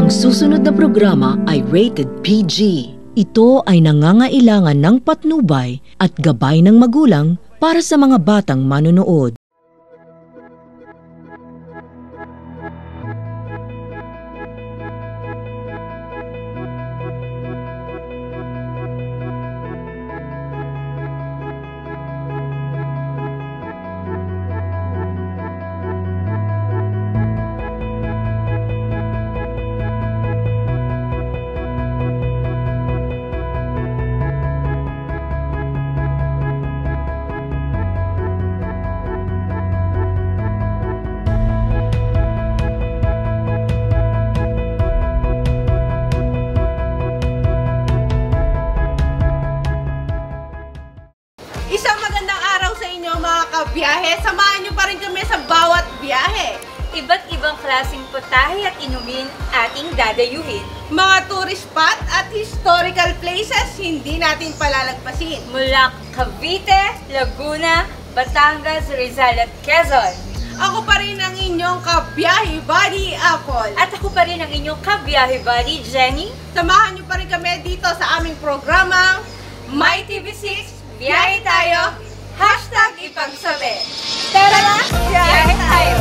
Ang susunod na programa ay rated PG. Ito ay nangangailangan ng patnubay at gabay ng magulang para sa mga batang manonood. Isang magandang araw sa inyo mga kabiyahe. Samahan nyo pa rin kami sa bawat biyahe. Iba't ibang klaseng putahe at inumin ating dadayuhin. Mga tourist spot at historical places hindi natin palalagpasin. Mula Cavite, Laguna, Batangas, Rizal at Quezon. Ako pa rin ang inyong kabiyahe buddy Apple. At ako pa rin ang inyong kabiyahe buddy Jenny. Samahan nyo pa rin kami dito sa aming programang My TV6, biyahe tayo, #ipagsabi. Tara na, Biyahe tayo!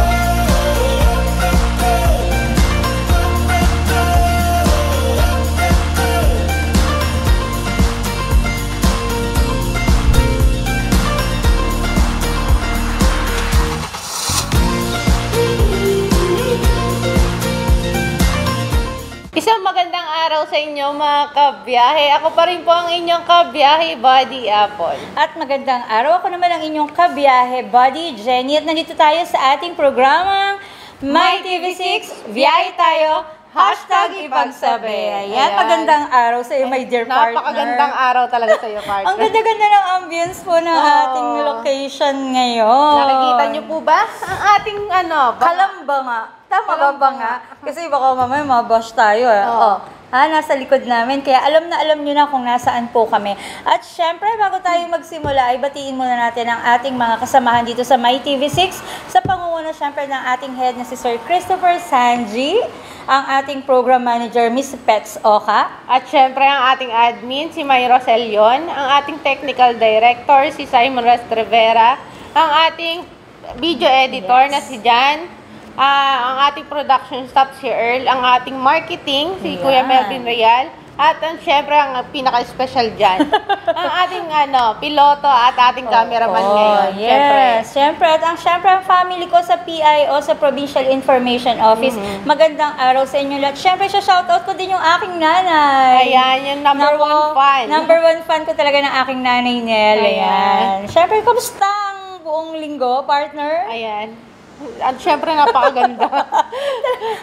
Isang magandang araw sa inyo mga kabiyahe. Ako pa rin po ang inyong kabiyahe buddy Apple. At magandang araw, ako naman ang inyong kabiyahe buddy Jenny. At nandito tayo sa ating programang My TV6, biyahe tayo, #ipagsabi. Ayan, magandang araw sa iyo, my dear partner. Napakagandang araw talaga sa iyo, partner. Ang ganda-ganda ng ambience po ng ating location ngayon. Nakikita niyo po ba ang ating Kalamba nga. Tama ba nga? Kasi baka mamaya mabash tayo eh. Oo. Nasa likod namin. Kaya alam nyo na kung nasaan po kami. At syempre, bago tayo magsimula, ay batiin muna natin ang ating mga kasamahan dito sa My TV6 sa pangunguna syempre ng ating head na si Sir Christopher Sanji, ang ating program manager, Miss Pets Oka. At syempre ang ating admin, si May Roselion, ang ating technical director, si Simon Rest Rivera, ang ating video editor na si Jan, ang ating production staff si Earl, ang ating marketing si Kuya Melvin Real, at syempre ang pinaka-special dyan, ang ating piloto at ating cameraman ngayon. Yes, syempre. At syempre ang family ko sa PIO, sa Provincial Information Office. Magandang araw sa inyo lahat. Syempre, shoutout ko din yung aking nanay. Ayan, yung number one fan. Number one fan ko talaga ng aking nanay, Nel. Ayan. Syempre, kamusta ang buong linggo, partner? Ayan. At syempre napakaganda.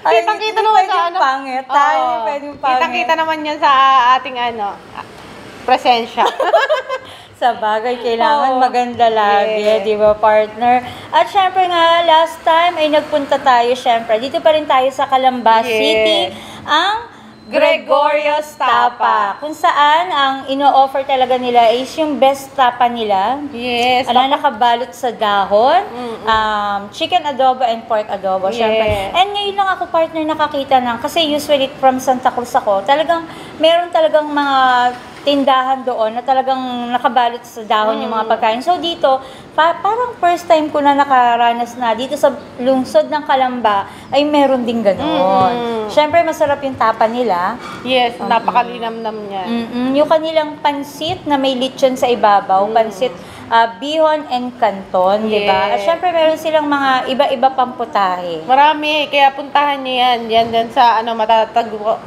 Kitang-kita naman sa pangit. Tayo, pwedeng pangit. Kitang-kita naman yan sa ating presensya. Sa bagay, kailangan maganda lagi, di ba, partner? At syempre nga, last time ay nagpunta tayo, syempre. Dito pa rin tayo sa Calamba City, ang Gregorio's Tapa, kung saan ang ino-offer talaga nila is yung best tapa nila. Yes. Nakabalot sa dahon, chicken adobo and pork adobo, syempre. And ngayon lang ako, partner, nakakita kasi usually from Santa Cruz ako, meron talagang mga tindahan doon na talagang nakabalot sa dahon yung mga pagkain. So dito, parang first time ko na nakaranas na dito sa lungsod ng Calamba ay meron din ganoon. Siyempre, masarap yung tapa nila. Yes, napakalinamnam niya. Yung kanilang pansit na may lechon sa ibabaw, pansit bihon and canton, di ba? At syempre, meron silang mga iba-iba pang putahe. Marami, kaya puntahan niyo yan dyan sa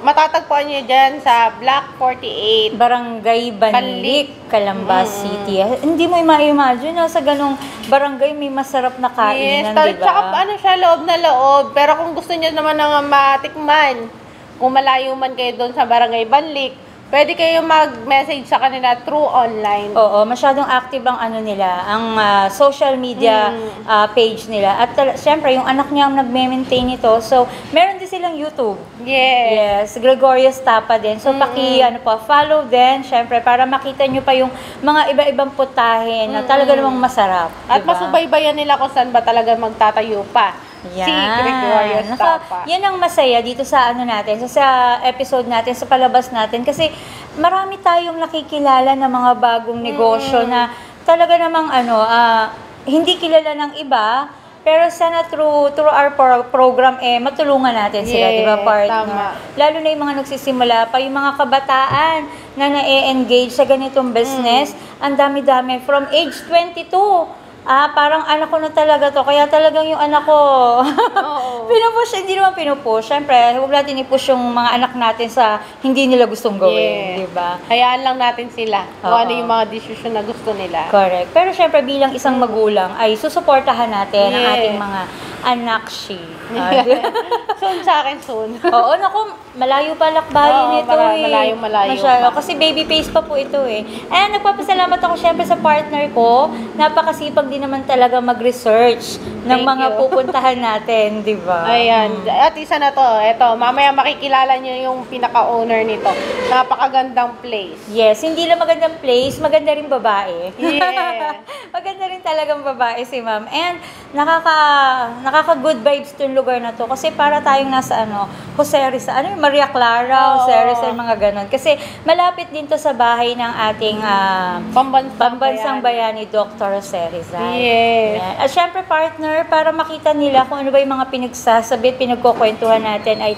matatagpuan niyo dyan sa Block 48. Barangay Banlik, Calamba City. Hindi mo ma-imagine sa ganong barangay may masarap na kainan, di ba? Tsaka siya, loob na loob. Pero kung gusto niyo naman ng matikman, kung malayo man kayo doon sa Barangay Banlik, pwede kayo mag-message sa kanila through online. Oo, masyadong active ang ang social media page nila. At syempre, yung anak niya ang nagme-maintain ito. So, meron din silang YouTube. Yes, Gregorio's Tapa din. So, follow din, syempre, para makita nyo pa yung mga iba-ibang putahe na talaga namang masarap. At diba? masubaybayan nila kung saan ba talaga magtatayo pa Yan. Secret Warriors Tapa. Yan ang masaya dito sa ano natin, sa episode natin, sa palabas natin. Kasi marami tayong nakikilala ng mga bagong negosyo na talaga namang hindi kilala ng iba. Pero sana through our program, matulungan natin sila, di ba, partner? Tama. Lalo na yung mga nagsisimula pa, yung mga kabataan na na-engage sa ganitong business, ang dami-dami. From age 22, parang anak ko na talaga to. Kaya talagang yung anak ko, pinupush, hindi naman pinupush. Siyempre, huwag natin i-push yung mga anak natin sa hindi nila gustong gawin, di ba? Hayaan lang natin sila kung ano yung mga decision na gusto nila. Correct. Pero syempre bilang isang magulang ay susuportahan natin ang ating mga anak Soon sa akin, soon. Oo, naku, malayo pa lakbayin nito Malayo. Masyado. Kasi baby face pa po ito And nagpapasalamat ako syempre sa partner ko. Napakasipag din naman talaga mag-research ng Thank mga you. pupuntahan natin, di ba? Ayan. At isa na to. Ito, mamaya makikilala nyo yung pinaka-owner nito. Napakagandang place. Yes, hindi lang magandang place, maganda rin babae. Yeah. Maganda rin talagang babae si ma'am. And nakaka-good vibes tong lugar na to. Kasi para tayong nasa Jose Rizal, Maria Clara, Jose Rizal, mga ganon. Kasi malapit din to sa bahay ng ating pambansang bayani, Dr. Jose Rizal. Yes. Yan. At syempre partner, para makita nila kung ano ba yung mga pinagsasabi, pinagkukwentuhan natin ay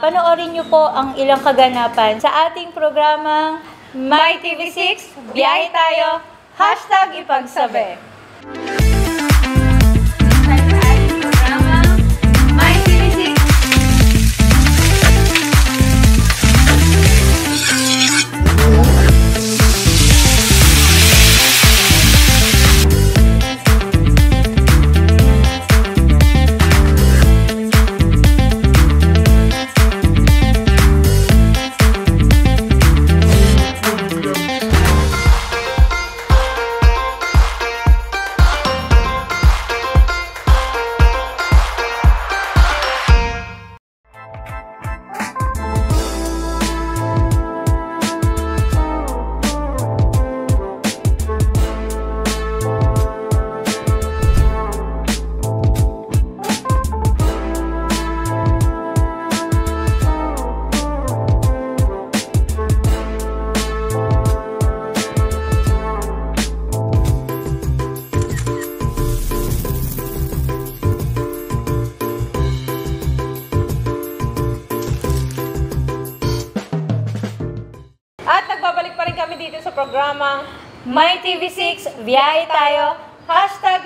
panoorin nyo po ang ilang kaganapan sa ating programang My TV6, biyahe tayo, #ipagsabi. At nagbabalik pa rin kami dito sa programang My TV6, biyahe tayo,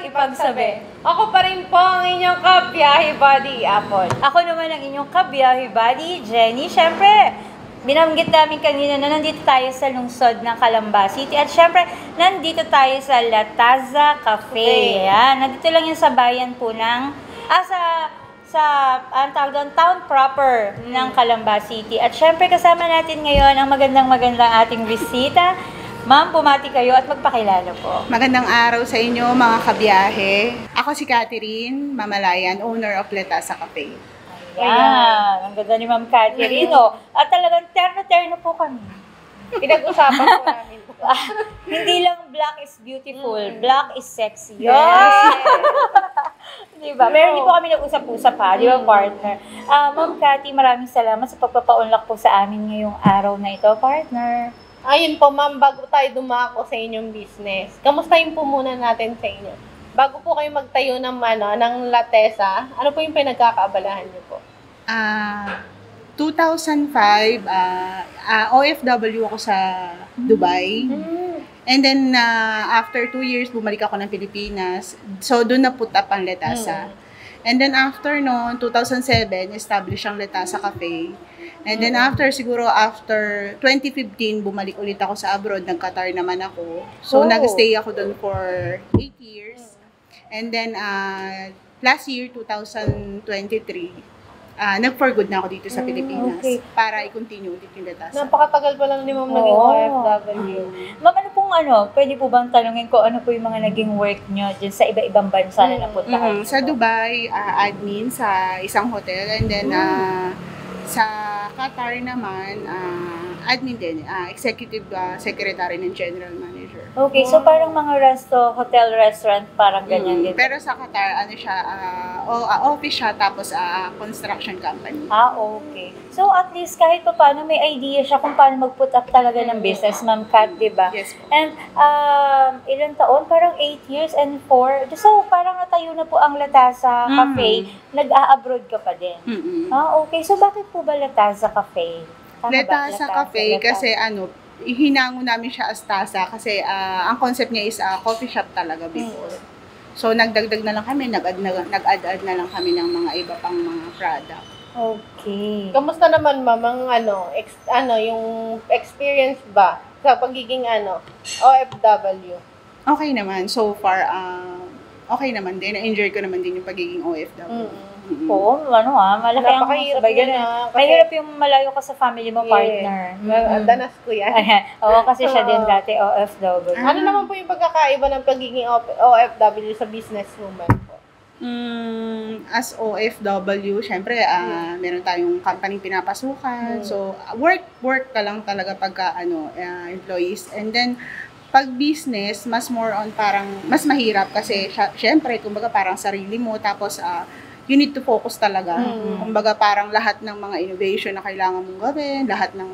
#ipagsabi. Ako pa rin po ang inyong kabiyahe buddy, Apple. Ako naman ang inyong kabiyahe buddy, Jenny. Siyempre, binanggit namin kanina na nandito tayo sa lungsod ng Calamba City. At syempre, nandito tayo sa Lataza Cafe. Yan. Nandito lang yan sa bayan po ng, ang tawag doon, town proper ng Calamba City. At syempre, kasama natin ngayon ang magandang ating bisita. Ma'am, bumati kayo at magpakilala po. Magandang araw sa inyo mga kabiyahe. Ako si Catherine Mamalayan, owner of Letasa Cafe. Ayan. Ang ganda ni Ma'am Catherine. At talagang terno-terno po kami. Pinag-usapan po namin. Hindi lang black is beautiful, black is sexy. Yes! Diba? Meron din po kami nag-usap-usap di ba, partner? Ma'am Cathy, maraming salamat sa pagpapaunlak po sa amin ngayong araw na ito, partner. Ayun po, ma'am, bago tayo dumako sa inyong business, kamustahin po muna natin sa inyo. Bago po kayo magtayo ng Latesa, ano po yung pinagkakaabalahan niyo po? 2005, OFW ako sa Dubai. And then, after 2 years, bumalik ako ng Pilipinas. So, doon na put up ang Letasa. And then, after noon, 2007, established ang Letasa Cafe. And then, after 2015, bumalik ulit ako sa abroad. Nag-Qatar naman ako. So, nag-stay ako doon for 8 years. And then, last year, 2023, nag-for good na ako dito sa Pilipinas para i-continue ulit yung Letasa. Napakatagal pa lang ni ma'am naging OFW. Ma'am, pwede po bang tanungin ko ano po yung mga naging work nyo dyan sa iba-ibang bansa na napuntahan? Sa Dubai, admin sa isang hotel. And then, sa Qatar naman, admin din, executive secretary and general manager. Okay, so parang mga hotel, restaurant, parang ganyan din. Pero sa Qatar, ano siya, office siya, tapos construction company. Okay. So at least kahit pa paano may idea siya kung paano mag-put up talaga ng business, Ma'am Kat, di ba? Yes po. And ilang taon? Parang 8 years and 4. So parang natayo na po ang Latasa Cafe, nag-a-abroad ka pa din. Okay. So bakit po ba Latasa Cafe? Tama ba? Latasa Cafe, kasi hinango namin siya as Tasa kasi ang concept niya is coffee shop talaga before. So nagdagdag na lang kami, nag-add na lang kami ng mga iba pang mga product. Okay. Kamusta naman, ma'am, ang yung experience ba sa pagiging OFW? Okay naman, so far, okay naman din. Na-enjoy ko naman din yung pagiging OFW. Oo, malaki ang Napakahirap sabay ganun. kasi- Mahirap yung malayo ka sa family mo, partner. Danas ko yan. Oo, kasi siya din dati OFW. Ano naman po yung pagkakaiba ng pagiging OFW sa businesswoman po? As OFW, syempre, meron tayong company pinapasukan. So, work ka lang talaga pagka, employees. And then, pag business, mas more on parang, mas mahirap kasi, syempre, kumbaga parang sarili mo, tapos, you need to focus talaga. Kumbaga parang lahat ng mga innovation na kailangan mong gawin, lahat ng,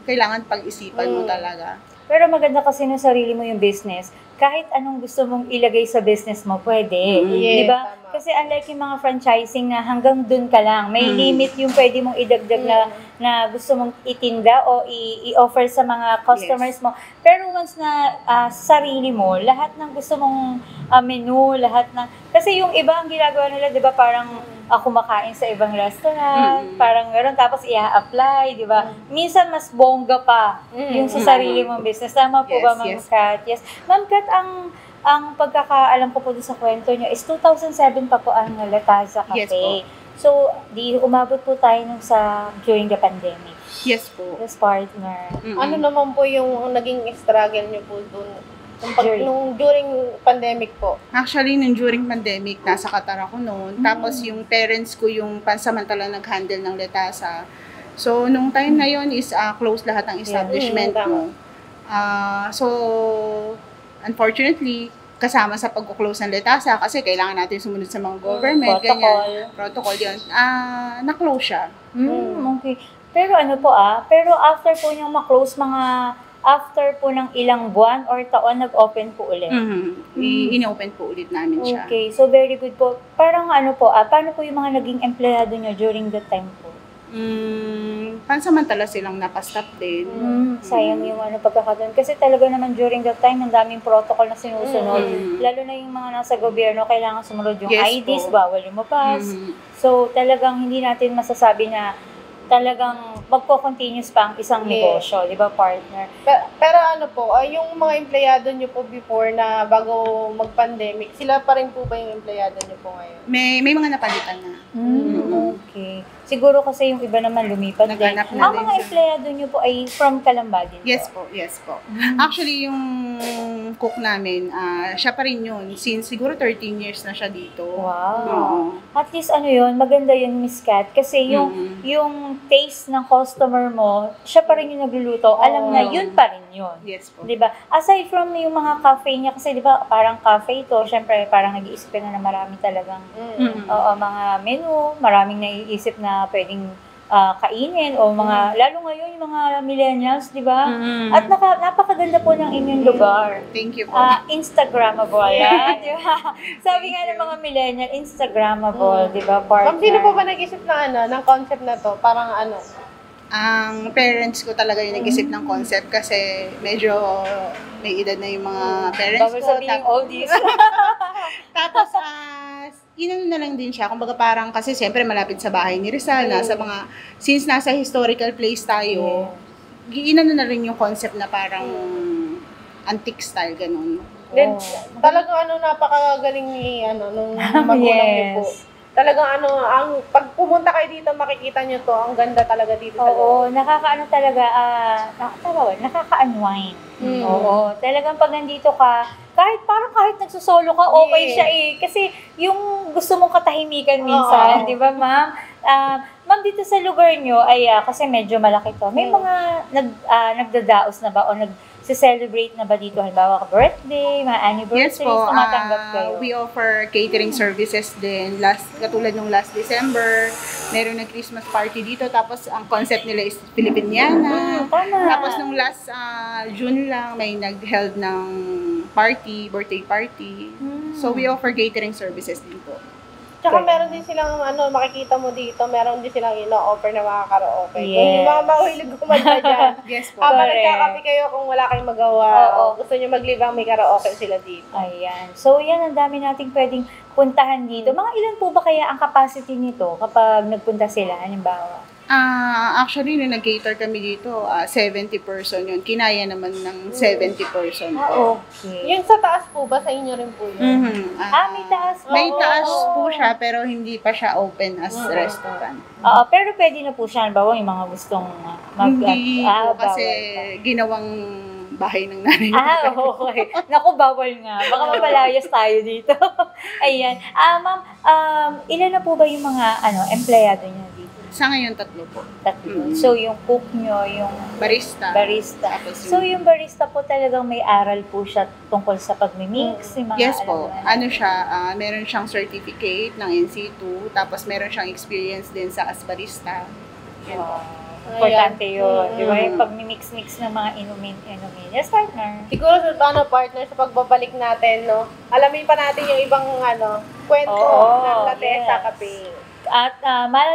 kailangan pag-isipan mo talaga. Pero maganda kasi ng sarili mo yung business. Kahit anong gusto mong ilagay sa business mo, pwede. Yes, Diba? tama. Kasi unlike yung mga franchising na hanggang dun ka lang, may limit yung pwede mong idagdag na gusto mong itinda o i-offer sa mga customers mo. Pero once na sarili mo, lahat ng gusto mong menu, lahat ng... Kasi yung iba ang ginagawa nila, di ba, parang kumakain sa ibang restaurant, parang gano'n, tapos i-apply, di ba? Minsan mas bongga pa yung sa sarili mong business. Tama po Yes, ba, Ma'am yes. Kat? Yes. Ma'am Kat, ang pagkakaalam ko po doon sa kwento nyo is 2007 pa po ang Latasa Cafe. Yes po. So, umabot po tayo during the pandemic. Yes po. Yes, partner. Ano naman po yung naging struggle niyo po dun? During pandemic po? Actually, nung during pandemic, nasa Qatar ako noon. Tapos yung parents ko yung pansamantala nag-handle ng Letasa. So, nung time na yon is close lahat ng establishment mo. So, unfortunately, kasama sa pag-close ng Letasa kasi kailangan natin sumunod sa mga government, protocol yun. Na-close siya. Okay. Pero pero after po niyang ma-close after po ng ilang buwan or taon, nag-open po ulit. In-open po ulit namin siya. Okay, so very good po. Parang paano po yung mga naging empleyado niyo during that time po? Pansamantala silang napastop din. Sayang yung pagkakataon. Kasi talaga naman during that time, ang daming protocol na sinusunod. Lalo na yung mga nasa gobyerno, kailangan sumunod yung Yes IDs, po. bawal lumabas. So talagang hindi natin masasabi na talagang magko-continuous pa ang isang negosyo, di ba, partner? Pero yung mga empleyado niyo po before na bago mag-pandemic, sila pa rin po ba yung empleyado niyo po ngayon? May mga napalitan na. Okay. Siguro kasi yung iba naman lumipat din. Naghanap na Ang din mga siya. empleyado niyo po ay from Calamba din po? Yes po. Actually, yung cook namin, siya pa rin yun. Since siguro 13 years na siya dito. Wow. Oo. At least maganda yun, Miss Kat. Kasi yung taste ng customer mo, siya pa rin yung nagluluto. Alam na yun pa rin yun. Yes po. Diba? Aside from yung mga cafe niya, kasi diba parang cafe ito, syempre parang nag-iisip ka na marami talagang mga menu, maraming naiisip na pwedeng kainin o mga, lalo ngayon yung mga millennials, di ba? At napakaganda po ng inyong lugar. Thank you po. Instagrammable, di ba? Sabi nga ng mga millennial, Instagrammable, di ba, partner? Ma'am, sino po ba nag-isip ng concept na to? Parang Ang parents ko talaga yung nag-isip ng concept kasi medyo may edad na yung mga parents Bawal ko. sabihin oldies. Tapos, inano na lang din siya. Kumbaga parang kasi siyempre malapit sa bahay ni Rizal, since nasa historical place tayo, inano na rin yung concept na parang antique style, ganun. Then, talagang napakagaling ni nung magulang niyo po. Talagang ang pag pumunta kayo dito, makikita niyo to, ang ganda talaga dito. Oo, nakaka-unwind. Oo, talagang pag nandito ka, kahit nagsusolo ka, okay siya Kasi yung gusto mong katahimikan minsan, di ba, ma'am? Ma'am, dito sa lugar nyo, kasi medyo malaki to, may mga nagdadaos na ba o celebrate na ba dito? Halimbawa, birthday, mga Yes anniversaries, po, tumatanggap kayo? we offer catering services din. Katulad nung last December, meron ng Christmas party dito. Tapos ang concept nila is Filipiniana. Tama. Tapos nung last June lang, may nag-held ng birthday party. So we offer catering services din po. Tsaka meron din silang, makikita mo dito, meron din silang ino-offer na mga karaoke. Kung Yes. yung mga mahilig kumanta dyan, Yes po. habang Correct. nagkakape kayo kung wala kayong magawa, Oo. o gusto nyo maglibang, may karaoke sila dito. Ayan. So, yan, ang dami nating pwedeng puntahan dito. Mga ilan po ba kaya ang capacity nito kapag nagpunta sila, halimbawa? Actually, nung nag-cater kami dito, 70 person yun. Kinaya naman ng 70 person po. Okay. Yung sa taas po ba, sa inyo rin po yun? Mhm. May taas. May Oo. taas po siya, pero hindi pa siya open as restaurant. Oo, pero pwede na po siya, halimbawa, yung mga gustong Hindi po bawal kasi pa. ginawang bahay ng nanay. Okay. Naku, bawal nga. Baka mapalayas tayo dito. Ayan. Ma'am, ilan na po ba yung mga empleyado niyo dito? Sa ngayon, 3 po. Tatlo. So, yung cook nyo, yung Barista. barista. Tapos So, yung barista po talagang may aral po siya tungkol sa pagmimix, yung mga Yes alam po. mo na. Ano siya, meron siyang certificate ng NC2, tapos meron siyang experience din sa as barista. Yan po. Importante yun. Di ba? Mm. Yung pagmimix-mix ng mga inumin. Yes, partner. Siguro sa partner, sa pagbabalik natin, no? Alamin pa natin yung ibang kwento Oo, ng Latesa yes. Cafe. At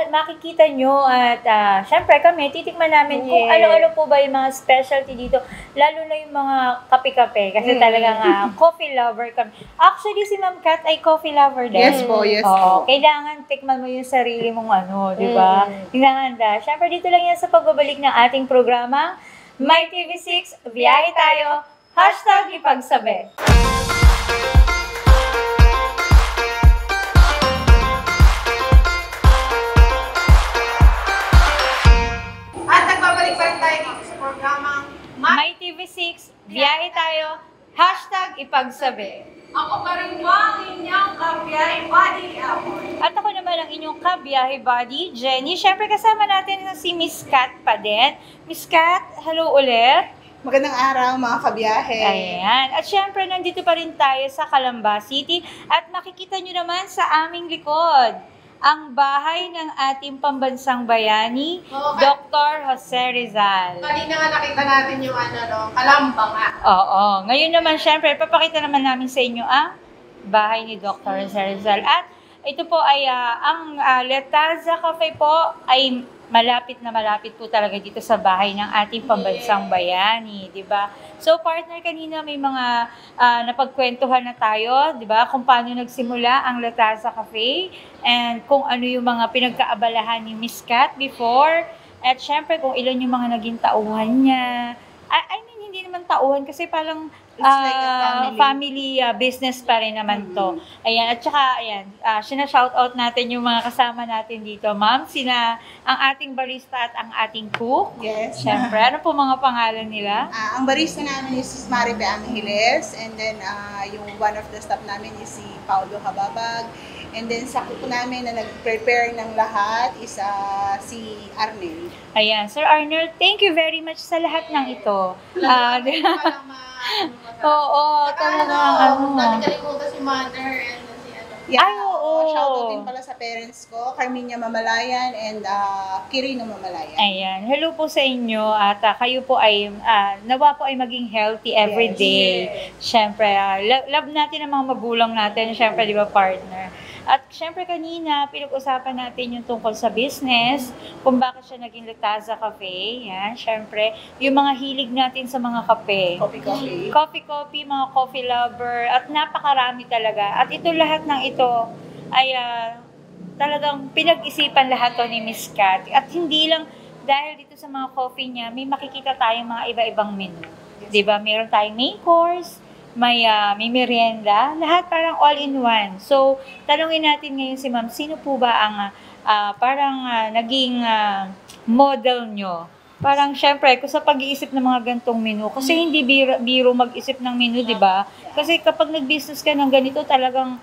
makikita nyo at syempre kami, titikman namin kung Yes. ano-ano po ba yung mga specialty dito. Lalo na yung mga kape-kape. Kasi talagang coffee lover kami. Actually, si Ma'am Kat ay coffee lover din. Yes po, yes Oo, po. kailangan tikman mo yung sarili mong di ba? Kailangan syempre, dito lang yan sa pagbabalik ng ating programa. My TV6, biyahe tayo. #ipagsabi. At nagbabalik pa rin tayo dito sa programang My TV6, biyahe tayo. #ipagsabi. Ako pa rin ang inyong kabiyahe body At ako naman ang inyong kabiyahe buddy, Jenny. Siyempre kasama natin si Miss Kat pa din. Miss Kat, hello ulit. Magandang araw mga kabiyahe. Ayan. At siyempre nandito pa rin tayo sa Calamba City. At makikita nyo naman sa aming likod, ang bahay ng ating pambansang bayani, Oo, Dr. Jose Rizal. Kanina nga nakita natin yung Kalamba nga. Oo. Ngayon naman, syempre, papakita naman namin sa inyo ang bahay ni Dr. Jose Rizal. At ito po ay, ang Letaza Cafe po ay malapit na malapit po talaga dito sa bahay ng ating pambansang bayani, di ba? So, partner, kanina may mga napagkwentuhan na tayo, di ba? Kung paano nagsimula ang Letaza Cafe and kung ano yung mga pinagkaabalahan ni Miss Kat before. At syempre, kung ilan yung mga naging tauhan niya. I mean, hindi naman tauhan kasi parang It's like a family business pa rin naman to. Ayan, at saka, ayan, sinashoutout natin yung mga kasama natin dito, ma'am. Ang ating barista at ang ating cook. Yes. Siyempre, ano po mga pangalan nila? Ang barista namin is si Maripe Angeles, and then yung one of the staff namin is si Paulo Hababag, and then sa cook namin na nag-prepare ng lahat is si Arnel. Ayan, Sir Arnold, thank you very much sa lahat ng ito. Oo, talagang Dati kalimutan si Mother and si Yeah, Ay, oo. Shoutout din pala sa parents ko, Carminia Mamalayan and Kirino Mamalayan. Ayan, hello po sa inyo at kayo po ay nawa po ay maging healthy every Yes. day. Siyempre, love natin ang mga magulang natin, siyempre, di ba, partner? At siyempre kanina, pinag-usapan natin yung tungkol sa business, kung bakit siya naging Letaza Cafe. Yan, siyempre, yung mga hilig natin sa mga kape. Coffee, mga coffee lover, at napakarami talaga. At ito lahat ng ito ay talagang pinag-isipan lahat to ni Miss Kat. At hindi lang dahil dito sa mga coffee niya, may makikita tayong mga iba-ibang menu. Diba? Meron tayong main course, may merienda, lahat parang all-in-one. So, tanungin natin ngayon si ma'am, sino po ba ang naging model nyo? Parang syempre, kung sa pag-iisip ng mga gantong menu, kasi hindi biro mag-isip ng menu, di ba? Kasi kapag nag-business ka ng ganito, talagang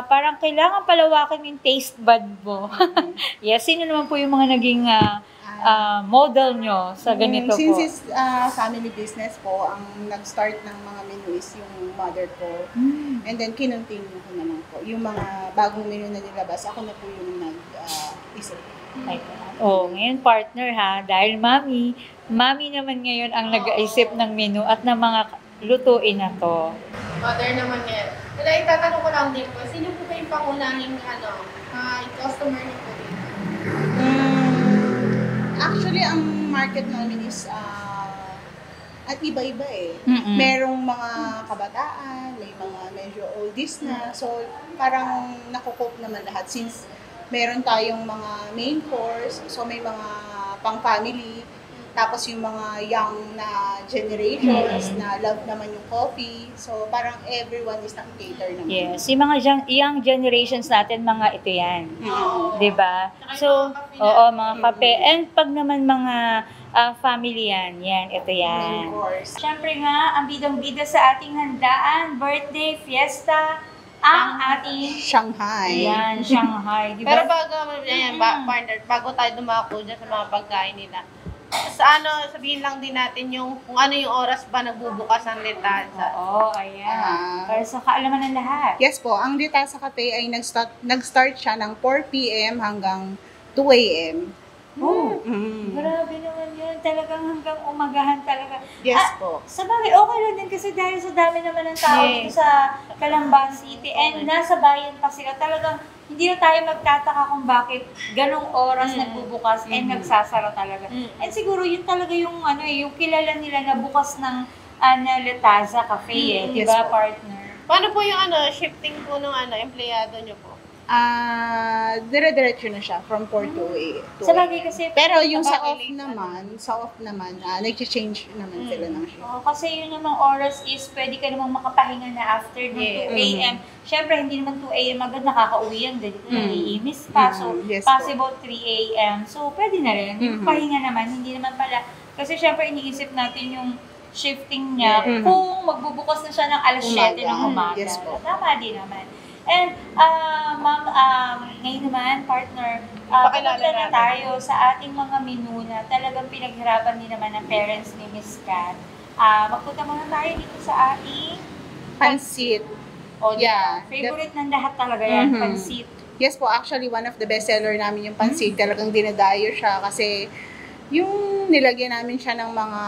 parang kailangan palawakin yung taste bud mo. Yes, sino naman po yung mga naging model nyo sa ganito Since po? it's family business po, ang nag-start ng mga menu is yung mother ko. And then, kinontinue ko naman po. Yung mga bagong menu na nilabas, ako na po yung nag-isip. Ngayon partner ha, dahil mami naman ngayon ang nag-aisip ng menu at ng mga lutuin na to. Mother naman yan. Pero itatanong ko lang din po, sino po ba yung pangunahing customer niyo po dito? Actually, ang market namin is at iba-iba eh. Merong mga kabataan, may mga medyo oldies na. So, parang nakukope naman lahat since meron tayong mga main course, so may mga pang-family, tapos yung mga young na generations na love naman yung coffee. So, parang everyone is naka-cater naman. Yes, yung mga young generations natin, mga ito yan. Diba? So, oo, mga kape. And pag naman mga family yan, ito yan. Main course. Siyempre nga, ang bidang-bida sa ating handaan, birthday, fiesta, ang ating Shanghai. yan, Shanghai. Diba? Pero partner, bago tayo dumako dyan sa mga pagkain nila, sabihin lang din natin kung ano yung oras ba nagbubukas ang Letasa. Oo, ayan. Para sa kaalaman ng lahat. Yes po, ang Letasa Cafe ay nag-start siya ng 4 p.m. hanggang 2 a.m. Grabe naman yun. Talagang hanggang umagahan talaga. Yes po. Sa bagay, okay lang din kasi dahil sa dami naman ng tao dito sa Calamba City and nasa bayan pa sila, talagang hindi na tayo magtataka kung bakit ganong oras nagbubukas and nagsasara talaga. And siguro yun talaga yung yung kilala nila na bukas ng na Letasa Cafe di ba, partner? Paano po yung shifting po ng empleyado nyo po? Dire-diretso na siya from 4 to 8. Sa bagay kasi, Pero yung sa off naman, nag-change naman sila ng shift. kasi yun namang oras is pwede ka namang makapahinga na after ng 2 a.m. Siyempre, hindi naman 2 a.m. agad nakakauwi yan dahil naiimis pa. So, Yes possible 3 a.m. So, pwede na rin. Yung pahinga naman, hindi naman pala. Kasi siyempre, iniisip natin yung shifting niya kung magbubukas na siya ng alas 7 ng umaga. Yes po. Tama din naman. And, ma'am, ngayon naman, partner, Pakilala pumunta na natin. tayo sa ating mga menu na talagang pinaghirapan din naman ng parents ni Miss Kat. Magpunta muna tayo dito sa ating Pansit. Yeah. favorite ng lahat talaga yan, pansit. Yes po, actually one of the best seller namin yung pansit. Talagang dinadayo siya kasi yung nilagyan namin siya ng mga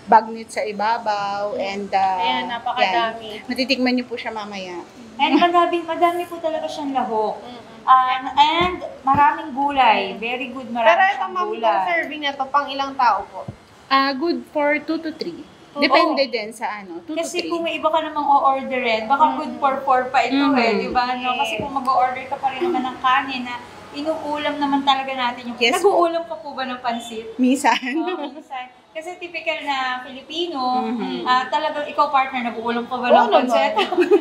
bagnet sa ibabaw and Ayan, napakadami. yan. Matitikman niyo po siya mamaya. And madami po talaga siyang lahok. And maraming gulay. Very good, Pero maraming ito siyang ma'am, gulay. itong serving na to, pang ilang tao po? Good for 2 to 3. Depende din sa 2 to 3. Kasi kung may iba ka namang o-orderin, baka good for 4 pa ito di ba? No? Kasi kung mag-o-order ka pa rin naman ng kanin na inuulam naman talaga natin yung... Yes, Nag-uulam ka po ba ng pansit? Minsan. Oo, minsan. Kasi typical na Filipino, talagang ikaw partner, nag-uulam ka ba ng pansit?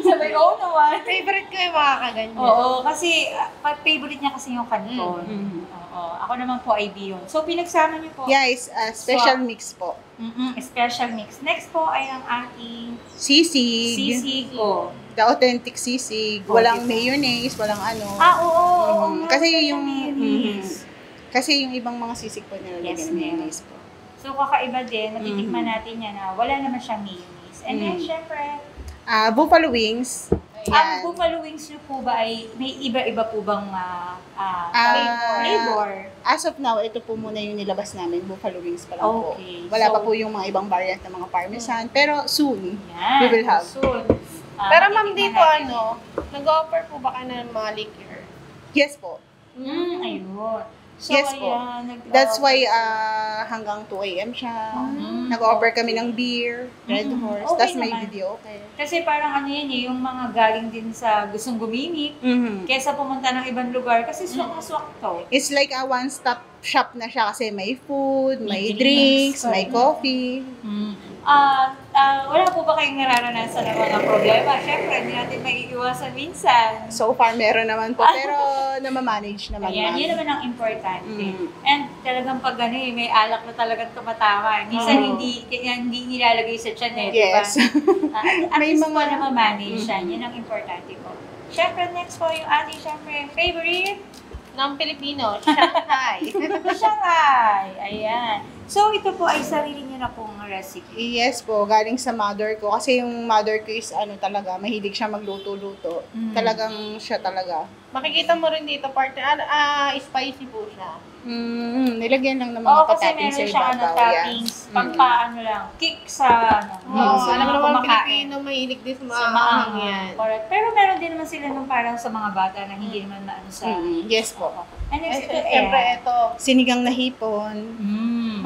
Sabay, naman. Favorite ko yung mga kaganyan. Oo, kasi favorite niya kasi yung kanton. Oo, ako naman po ay Bion. So, pinagsama niyo po. Yeah, it's a special mix po. Special mix. Next po ay ang ating Sisig. sisig ko. The authentic sisig. Walang mayonnaise, walang ano. Oo. Kasi yung mayonnaise. kasi yung ibang mga sisig po nilalagyan Yes, ng mayonnaise po. So, kakaiba din. Natitikman natin yan na wala naman siyang mayonnaise. And then, syempre, Buffalo wings. ang Yan. buffalo wings niyo po ba ay may iba-iba po bang flavor? As of now, ito po muna yung nilabas namin, buffalo wings pa lang po. Okay. Wala So, pa po yung mga ibang variant ng mga parmesan, pero soon, Yan. we will have. Soon. Pero ma'am, matitikman dito natin. nag-offer po ba kayo ng mga liquor? Yes po. Ayun. So, Yes po. ayan, That's why hanggang 2 a.m. siya. Nag-offer kami ng beer, Red Horse. Okay Tapos may naman. video, okay. Kasi parang yung mga galing din sa gustong gumimik, kesa pumunta ng ibang lugar, kasi swak to. It's like a one-stop shop na siya kasi may food, may May drinks, drinks, may coffee. Wala po ba kayong nararanasan ng mga problema? Siyempre, hindi natin maiiwasan minsan. So far, meron naman po, pero namamanage naman. Ayan, yun ma'am. naman ang importante. And talagang pag may alak na talagang tumatama. Minsan hindi nilalagay sa tiyan Yes. diba? At May least mga- po na ma-manage yan. Yun ang importante po. Siyempre, next po yung ating favorite ng Pilipino, Shanghai. Shanghai! Ayan. So, ito po ay sarili niyo na pong recipe. Yes po, galing sa mother ko. Kasi yung mother ko is talaga, mahilig siya magluto-luto. Talagang siya talaga. Makikita mo rin dito, partner, spicy po siya. Nilagyan lang ng mga Oo, kasi pa-toppings meron sa siya ibabaw. toppings, pangpaano lang, kick sa Oo, sa alam mo mga naman, kumakain. Pilipino, mahilig din sa mga Sa maanghang maanghang yan. Correct. Pero meron din naman sila nung parang sa mga bata na hindi naman maano sa... Yes po. And next, ito, Siyempre, ito. Sinigang na hipon.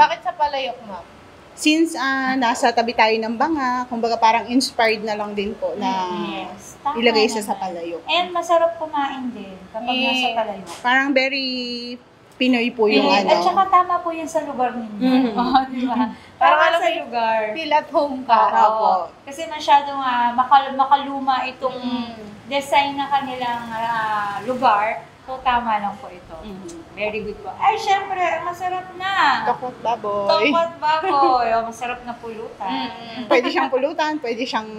Bakit sa palayok, ma'am? Since nasa tabi tayo ng banga, kumbaga parang inspired na lang din po na Yes, tama ilagay sa naman. palayok. And masarap kumain din kapag nasa palayok. Parang very Pinoy po yung At saka tama po yan sa lugar ninyo. Oo, di ba? Parang Tama alam sa mo, lugar. Feel at home ka. Oo. Kasi masyadong makaluma itong design na kanilang lugar. So, tama lang po ito. Very good po. Ay, syempre, masarap na. Tokwat baboy. Tokwat baboy. O, masarap na pulutan. Pwede siyang pulutan, pwede siyang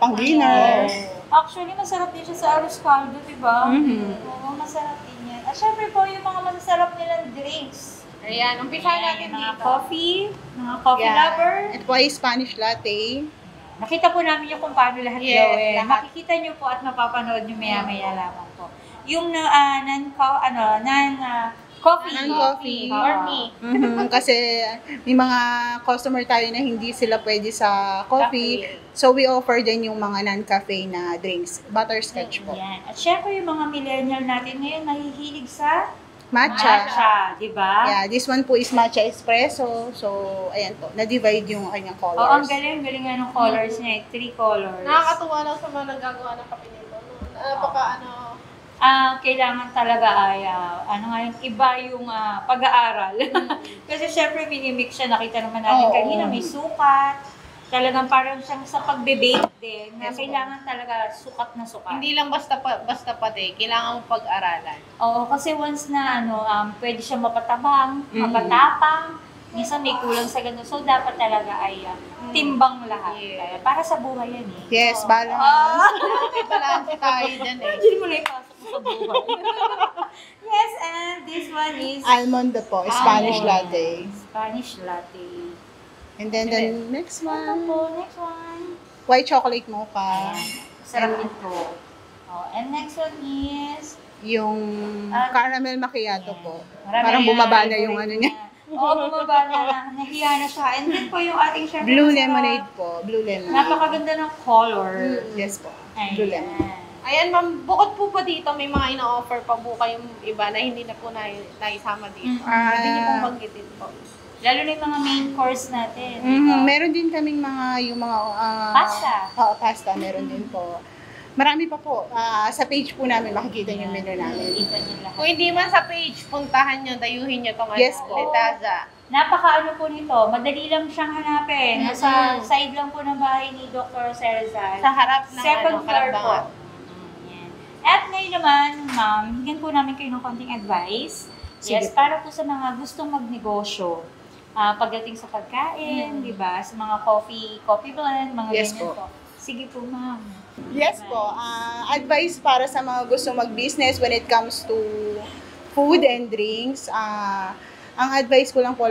pang-dinner. Actually, masarap din siya sa arroz caldo, di ba? Oo, masarap din yan. At syempre po, yung mga masarap nilang drinks. Ayan, umpisahan natin Mga dito. mga coffee lover. Ito po ay Spanish latte. Nakita po namin yung kung paano lahat Yes, gawin. lahat. Makikita nyo po at mapapanood nyo maya-maya lamang po. Yung non-coffee. Non-coffee. Oo. For me. Kasi may mga customer tayo na hindi sila pwede sa coffee. So we offer din yung mga non-cafe na drinks. Butterscotch po. Yan. At syempre yung mga millennial natin ngayon nahihilig sa Matcha. di ba? Yeah, this one po is matcha espresso. So, ayan po. Na-divide yung kanyang colors. Oo, ang galing nga ng colors niya. 3 colors. Nakakatuwa lang sa mga naggagawa ng kape nito. Kailangan talaga ay, iba yung pag-aaral. Kasi syempre minimix siya, nakita naman natin kanina, may sukat. Talagang parang siyang sa pagbe-bake din, na kailangan talaga sukat na sukat. Hindi lang basta pati, kailangan mo pag-aralan. Oo, kasi once na pwede siya mapatabang, mapatapang, minsan may kulang sa ganun. So, dapat talaga ay timbang lahat. Yeah. Kaya para sa buhay yan eh. Yes, balance. May balance tayo dyan eh. Hindi mo na ipasok mo sa buhay. Yes, and this one is Almond po, Spanish almond. latte. Spanish latte. And then the next Ano one, po, next one. white chocolate mocha. Sarap din po. Oh, and next one is Yung caramel macchiato po. marami Parang yan, bumaba na favorite yung ano niya. Oo, bumaba na. Nahiya na siya. And then po yung ating syempre Blue masarap. lemonade po. Blue lemonade. Napakaganda ng color. Yes po. Ayan. Blue lemonade. Ayan ma'am, bukod po pa dito, may mga ina-offer pa po kayong iba na hindi na po naisama dito. Pwede niyo pong banggitin po. Lalo na yung mga main course natin. Meron din kaming yung mga Pasta. Pasta meron din po. Marami pa po. Sa page po namin makikita yung menu namin. Kita niyo lahat. Kung hindi man sa page, puntahan nyo, dayuhin nyo itong Yes po. Letaza. Napakaano po nito, madali lang siyang hanapin. Nasa side lang po ng bahay ni Dr. Serzal. Sa harap ng Second floor po. Kalambangan. Yan. At ngayon naman, ma'am, hinggan po namin kayo ng konting advice. Yes, Sige. para po sa mga gustong magnegosyo. Pagdating sa pagkain, di ba? Sa mga coffee blend, mga Yes ganyan po. po. Sige po, ma'am. Yes po. Advice para sa mga gusto mag-business when it comes to food and drinks. Ang advice ko lang po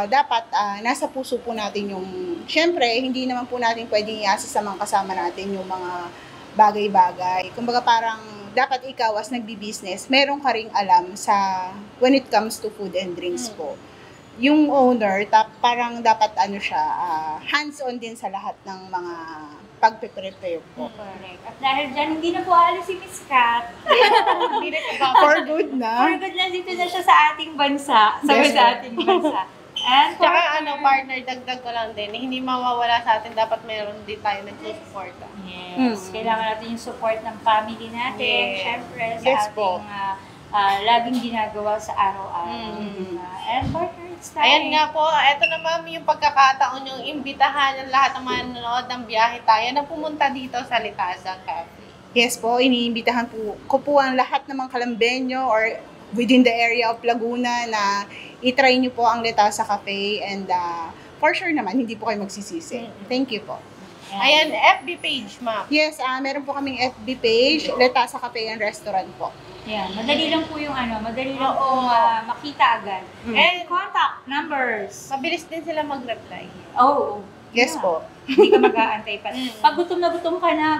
dapat nasa puso po natin yung, syempre, hindi naman po natin pwedeng iasa sa mga kasama natin yung mga bagay-bagay. Kumbaga parang dapat ikaw as nagbi-business, meron ka ring alam sa when it comes to food and drinks po. Yung owner, parang dapat hands-on din sa lahat ng mga pagpe-prepare po. Correct. At dahil dyan, hindi na po alis si Miss Kat. Hindi na ito. For good na. For good na dito na siya sa ating bansa. Yes, Sa ating bansa. And for Tsaka partner, dagdag ko lang din, hindi mawawala sa atin, dapat meron din tayo nagsusuporta. Yes. Kailangan natin yung support ng family natin. Yes. Siyempre, sa Yes ating po. laging ginagawa sa araw-araw. And partner, it's time. Ayan nga po, eto na ma'am yung pagkakataon yung imbitahan ng lahat ng mga nanonood ng biyahe tayo na pumunta dito sa Litaza Cafe. Yes po, iniimbitahan ko po ang lahat ng mga Kalambenyo or within the area of Laguna na itry nyo po ang Letasa Cafe and for sure naman, hindi po kayo magsisisi. Thank you po. Ayan, FB page, ma'am. Yes, meron po kaming FB page, Letasa Cafe and Restaurant po. Yan, madali lang po yung madali lang Oo. po makita agad. And contact numbers. Mabilis din sila mag-reply. Oh, Yes yeah. po. Hindi ka mag-aantay pa. Pag gutom na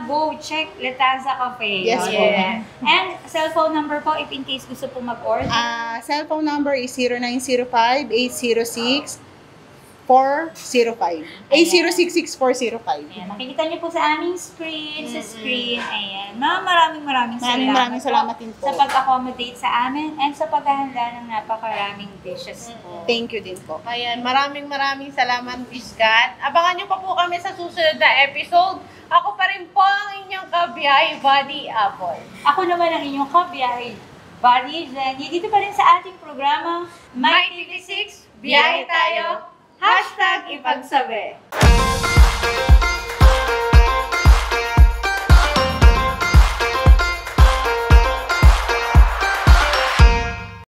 go check Letasa Cafe. Yes po. Yeah. And cellphone number po if in case gusto po mag-order. Cellphone number is 0905-806-405. 806-6405. Ayan, makikita niyo po sa aming screen, sa screen. Ayan. Ma'am, maraming Maraming salamat din po. sa pag-accommodate sa amin and sa paghahanda ng napakaraming dishes po. Thank you din po. Ayan, maraming salamat, Miss Kat. Abangan niyo pa po kami sa susunod na episode. Ako pa rin po ang inyong kabiyahe, Buddy Apple. Ako naman ang inyong kabiyahe, Buddy Jenny. Dito pa rin sa ating programa, My TV6, biyahe tayo. #ipagsabi.